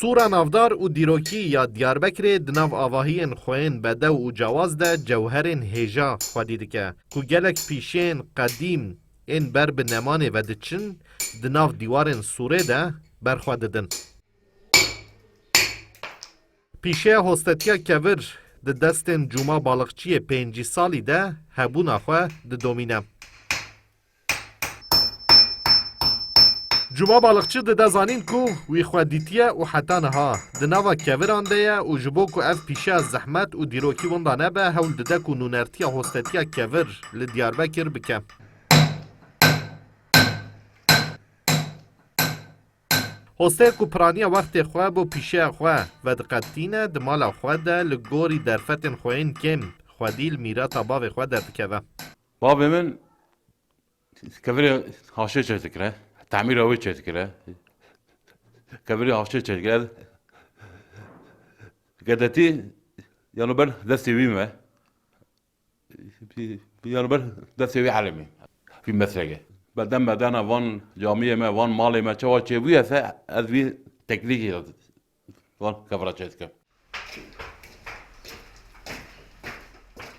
Sura navdar û dîrokî ya Diyarbekirê di nav avahiyên xwên bedew û cewaz de cewherên hêja xwedî dike ku gelek pîşeyên qedîm ên ber bi nemanê ve diçin di nav dîwarên Sûrê de berxwe didin. Pîşeya hostetiya kevir di destên Cuma Balıkçıyê pêncî salî de hebûna xwe didomîne. Cuma Balıkçı dide zanîn ku wî xwe dîtiye û heta niha di nava keviran de ye û ji bo ku ev pîşeya zehmet û dîrokî winda nebe hewl dide ku nûnertiya hostetiya kevir li Diyarbekir bike. Hosteyê ku piraniya wextê xwe bo pîşeya xwe vediqetîne di mala xwe de li gorî derfetên xwe yên kêm xwedî li mîrata bavê xwe derdikeve. Bavê min kevirê haşê çekdikire, temîra wê çekdikire, kevirê haşê çekdikire. Gedetî yanu ber destê wî me, yanu ber destê wî helemî, vî meslekê. Bedem bedena van camiyê me, van malê me çawa çêbûye se ez vî teknîkê van kevira çekdikim.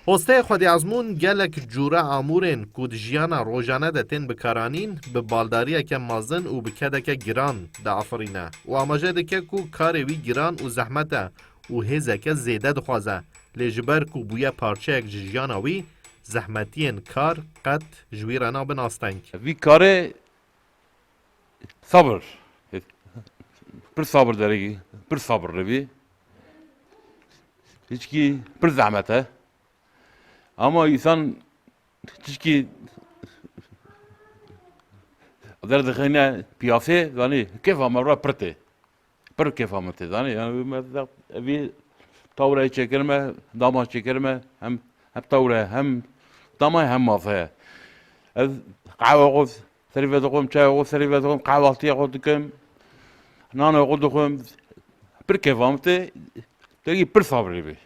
Hosteyê Xwedîazmûn gelek cûre amûrên ku di jiyana rojane de tên bikaranîn bi baldariyeke mezin û bi kedeke giran diafirîne û amaje dike ku karê wî giran û zehmet e û hêzeke zêde dixwaze lê ji ber ku bûye parçeyek ji jiyana wî zehmetiyên kar qet ji wî re nabin asteng. Vî karê sabir, pir sabir derekî, pir sabirli bî. Hiçkî pir zehmet e. Ama insan hiçkî derdixîne piyasê zanî kêfa me re pir tê. Pir kêfa me tê zanî. Yani evî tawreyê çêkirime, dama çêkirime hem tawre hem dama hem masaya. Ez qehwe xwe serî vê dixwim, çayê xwe serî vê dixwim, qehwaltiya xwe dikim, nanê xwe dixwim. Pir kêfa me tê. Tekî pir sabirî bî.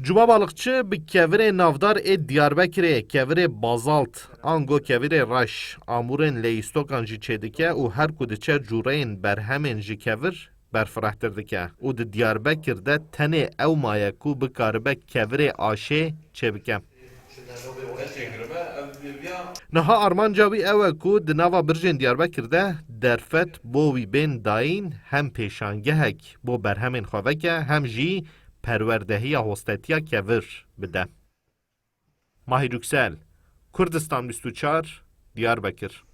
Cuma Balıkçı bi kevirê navdar ê Diyarbekirê, kevirê bazalt, ango kevirê reş, amûrên lêîstokan jî çêdike û her ku diçe cûreyên berhemên ji kevir berfirehtir dike û di Diyarbekir de tenê ew maye ku bikaribe kevirê aşê çêbike. Niha armanca wî ew e ku di nava birjên Diyarbekir de derfet bo wî bên dayîn hem pêşangehek bo berhemên xwe veke hem jî perwerdehiya hostetiya kevir bide. Mahir Yüksel, Kurdistan 24, Diyarbekir.